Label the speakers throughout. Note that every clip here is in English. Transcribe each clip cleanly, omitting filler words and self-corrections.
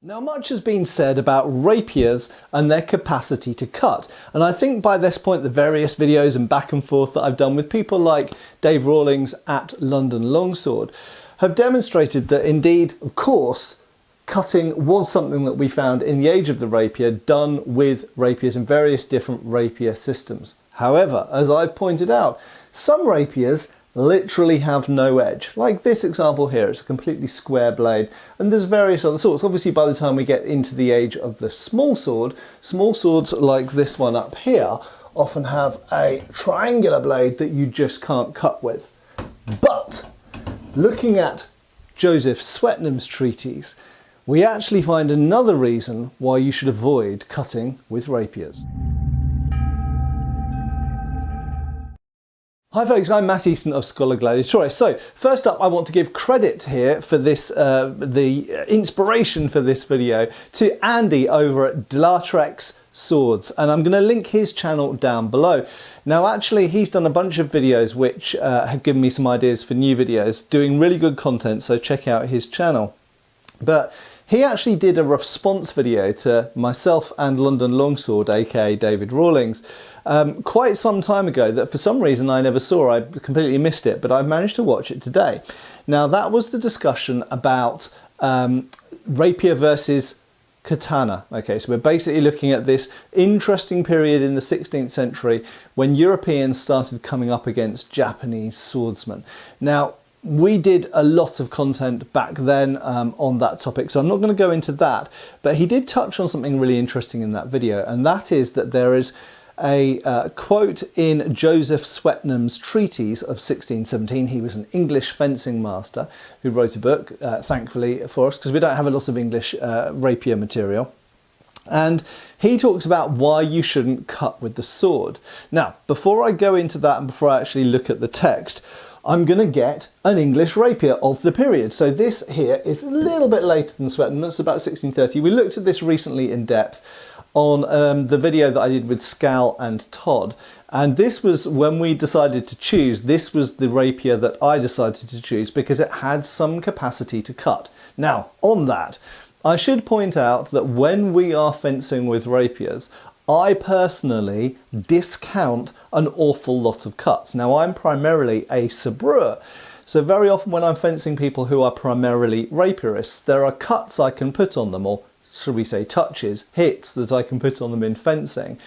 Speaker 1: Now, much has been said about rapiers and their capacity to cut, and I think by this point the various videos and back and forth that I've done with people like Dave Rawlings at London Longsword have demonstrated that indeed, of course, cutting was something that we found in the age of the rapier, done with rapiers in various different rapier systems. However, as I've pointed out, some rapiers literally have no edge. Like this example here, it's a completely square blade, and there's various other sorts. Obviously, by the time we get into the age of the small swords like this one up here often have a triangular blade that you just can't cut with. But looking at Joseph Sweatnam's treatise, we actually find another reason why you should avoid cutting with rapiers. Hi folks, I'm Matt Easton of Schola Gladiatoria. So first up, I want to give credit here for this, the inspiration for this video to Andy over at Delatrex Swords, and I'm going to link his channel down below. Now actually he's done a bunch of videos which have given me some ideas for new videos, doing really good content, so check out his channel. But he actually did a response video to myself and London Longsword, aka David Rawlings, quite some time ago that for some reason I never saw. I completely missed it, but I managed to watch it today. Now that was the discussion about rapier versus katana. Okay, so we're basically looking at this interesting period in the 16th century when Europeans started coming up against Japanese swordsmen. Now, we did a lot of content back then on that topic, so I'm not going to go into that, but he did touch on something really interesting in that video, and that is that there is a quote in Joseph Sweatnam's treatise of 1617. He was an English fencing master who wrote a book, thankfully for us, because we don't have a lot of English rapier material. And he talks about why you shouldn't cut with the sword. Now, before I go into that and before I actually look at the text, I'm going to get an English rapier of the period. So this here is a little bit later than Sweatnam. It's about 1630. We looked at this recently in depth on the video that I did with Scal and Todd. And this was when we decided to choose. This was the rapier that I decided to choose because it had some capacity to cut. Now, on that, I should point out that when we are fencing with rapiers, I personally discount an awful lot of cuts. Now I'm primarily a sabreur, so very often when I'm fencing people who are primarily rapierists, there are cuts I can put on them, or should we say touches, hits that I can put on them in fencing,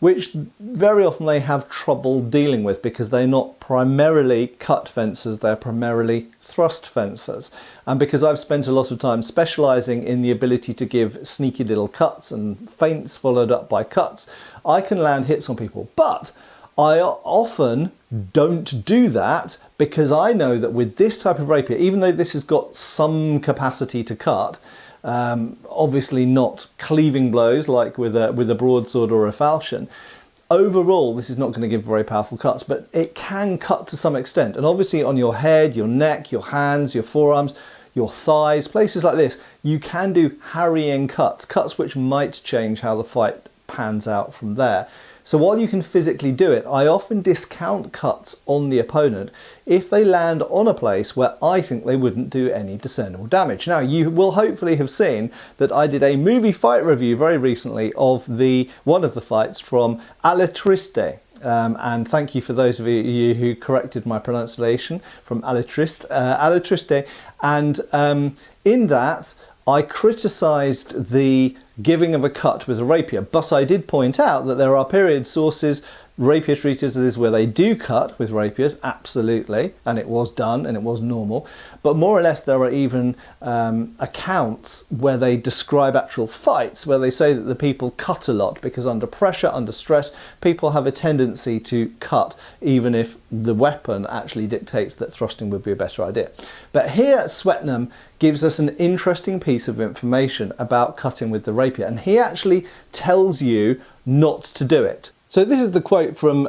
Speaker 1: which very often they have trouble dealing with because they're not primarily cut fencers, they're primarily thrust fencers. And because I've spent a lot of time specialising in the ability to give sneaky little cuts and feints followed up by cuts, I can land hits on people. But I often don't do that because I know that with this type of rapier, even though this has got some capacity to cut, obviously not cleaving blows like with a broadsword or a falchion, overall this is not going to give very powerful cuts, but it can cut to some extent. And obviously on your head, your neck, your hands, your forearms, your thighs, places like this, you can do harrying cuts, cuts which might change how the fight pans out from there. So while you can physically do it, I often discount cuts on the opponent if they land on a place where I think they wouldn't do any discernible damage. Now, you will hopefully have seen that I did a movie fight review very recently of one of the fights from Alle Triste. And thank you for those of you who corrected my pronunciation from Alle Triste. And in that, I criticised the giving of a cut with a rapier, but I did point out that there are period sources, rapier treatises where they do cut with rapiers, absolutely, and it was done and it was normal, but more or less there are even accounts where they describe actual fights where they say that the people cut a lot because under pressure, under stress, people have a tendency to cut even if the weapon actually dictates that thrusting would be a better idea. But here Sweatnam gives us an interesting piece of information about cutting with the rapier, and he actually tells you not to do it. So this is the quote from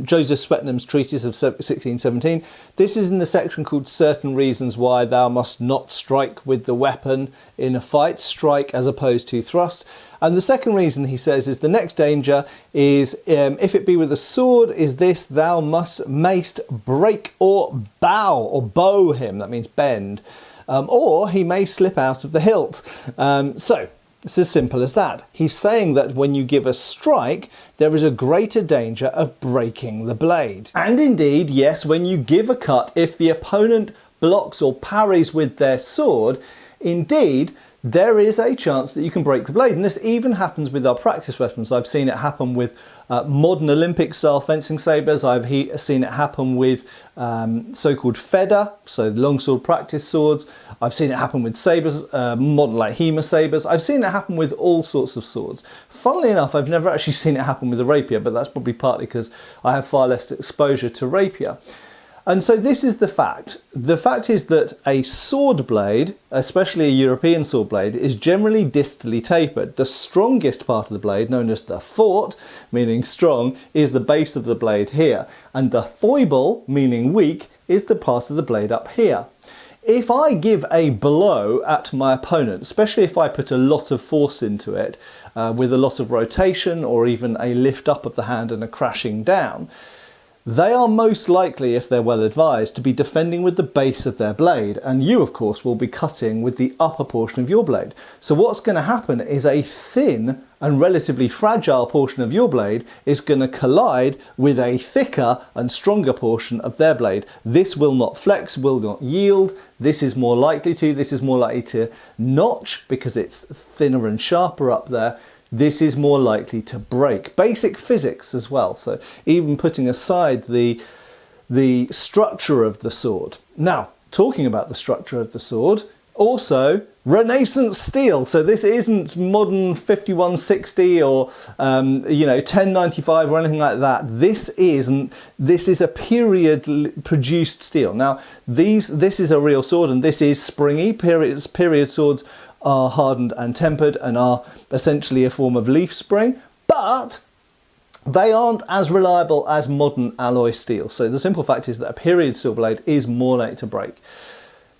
Speaker 1: Joseph Sweatnam's treatise of 1617. This is in the section called Certain Reasons Why Thou Must Not Strike with the Weapon in a Fight, strike as opposed to thrust. And the second reason he says is the next danger is if it be with a sword is this, thou mayst break or bow him, that means bend. or he may slip out of the hilt. So it's as simple as that. He's saying that when you give a strike, there is a greater danger of breaking the blade. And indeed, yes, when you give a cut, if the opponent blocks or parries with their sword, indeed, there is a chance that you can break the blade. And this even happens with our practice weapons. I've seen it happen with modern Olympic style fencing sabres. I've seen it happen with so-called feder, so longsword practice swords. I've seen it happen with sabres, modern like HEMA sabres. I've seen it happen with all sorts of swords. Funnily enough, I've never actually seen it happen with a rapier, but that's probably partly because I have far less exposure to rapier. And so this is the fact. The fact is that a sword blade, especially a European sword blade, is generally distally tapered. The strongest part of the blade, known as the fort, meaning strong, is the base of the blade here. And the foible, meaning weak, is the part of the blade up here. If I give a blow at my opponent, especially if I put a lot of force into it, with a lot of rotation or even a lift up of the hand and a crashing down, they are most likely, if they're well advised, to be defending with the base of their blade, and you of course will be cutting with the upper portion of your blade. So what's going to happen is a thin and relatively fragile portion of your blade is going to collide with a thicker and stronger portion of their blade. This will not flex, will not yield. This is more likely to notch because it's thinner and sharper up there. This is more likely to break. Basic physics as well. So even putting aside the structure of the sword. Now, talking about the structure of the sword, also Renaissance steel. So this isn't modern 5160 or 1095 or anything like that. This is a period produced steel. Now this is a real sword and this is springy. Period swords are hardened and tempered and are essentially a form of leaf spring, but they aren't as reliable as modern alloy steel. So the simple fact is that a period steel blade is more likely to break.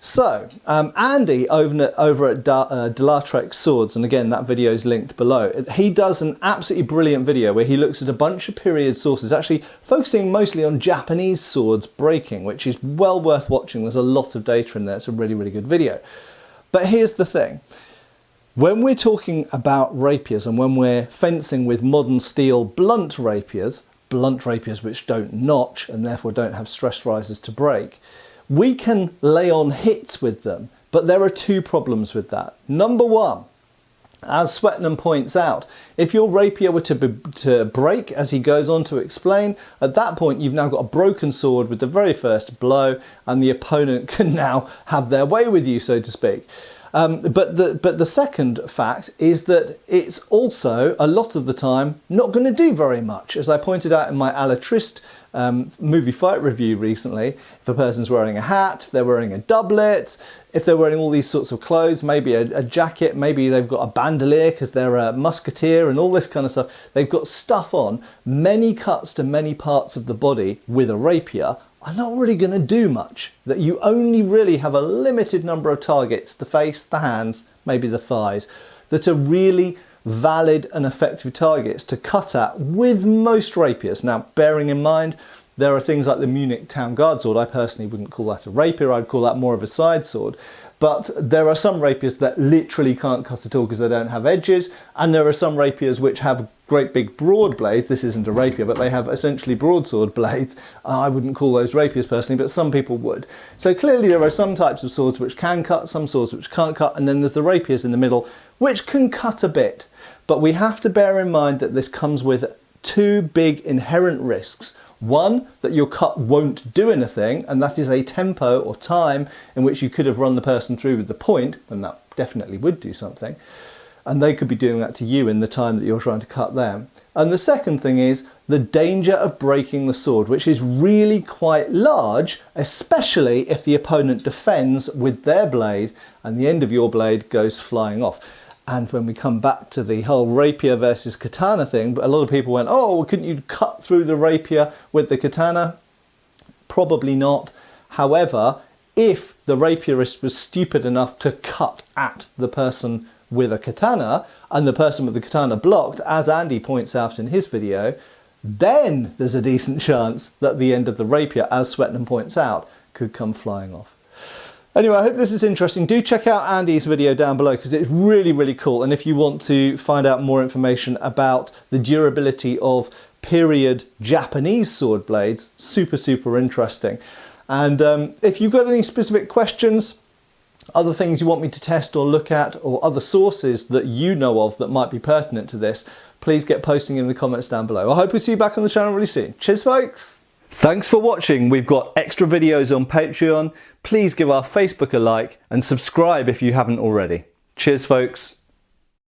Speaker 1: So Andy over at Delatrex Swords, and again that video is linked below, he does an absolutely brilliant video where he looks at a bunch of period sources, actually focusing mostly on Japanese swords breaking, which is well worth watching. There's a lot of data in there. It's a really, really good video. But here's the thing. When we're talking about rapiers and when we're fencing with modern steel blunt rapiers which don't notch and therefore don't have stress risers to break, we can lay on hits with them. But there are two problems with that. Number one, as Sweatnam points out, if your rapier were to break, as he goes on to explain, at that point you've now got a broken sword with the very first blow and the opponent can now have their way with you, so to speak. But the second fact is that it's also, a lot of the time, not going to do very much. As I pointed out in my A La Triste movie fight review recently, if a person's wearing a hat, if they're wearing a doublet, if they're wearing all these sorts of clothes, maybe a jacket, maybe they've got a bandolier because they're a musketeer and all this kind of stuff, they've got stuff on, many cuts to many parts of the body with a rapier are not really going to do much. That you only really have a limited number of targets, the face, the hands, maybe the thighs, that are really valid and effective targets to cut at with most rapiers. Now, bearing in mind, there are things like the Munich Town Guard sword. I personally wouldn't call that a rapier, I'd call that more of a side sword. But there are some rapiers that literally can't cut at all because they don't have edges, and there are some rapiers which have great big broad blades. This isn't a rapier, but they have essentially broadsword blades. I wouldn't call those rapiers personally, but some people would. So clearly there are some types of swords which can cut, some swords which can't cut, and then there's the rapiers in the middle which can cut a bit. But we have to bear in mind that this comes with two big inherent risks. One, that your cut won't do anything, and that is a tempo or time in which you could have run the person through with the point, and that definitely would do something. And they could be doing that to you in the time that you're trying to cut them. And the second thing is the danger of breaking the sword, which is really quite large, especially if the opponent defends with their blade and the end of your blade goes flying off. And when we come back to the whole rapier versus katana thing, a lot of people went, oh, well, couldn't you cut through the rapier with the katana? Probably not. However, if the rapierist was stupid enough to cut at the person with a katana and the person with the katana blocked, as Andy points out in his video, then there's a decent chance that the end of the rapier, as Sweatnam points out, could come flying off. Anyway, I hope this is interesting. Do check out Andy's video down below because it's really, really cool. And if you want to find out more information about the durability of period Japanese sword blades, super, super interesting. And if you've got any specific questions, other things you want me to test or look at, or other sources that you know of that might be pertinent to this, please get posting in the comments down below. I hope to see you back on the channel really soon. Cheers, folks! Thanks for watching. We've got extra videos on Patreon. Please give our Facebook a like and subscribe if you haven't already. Cheers, folks.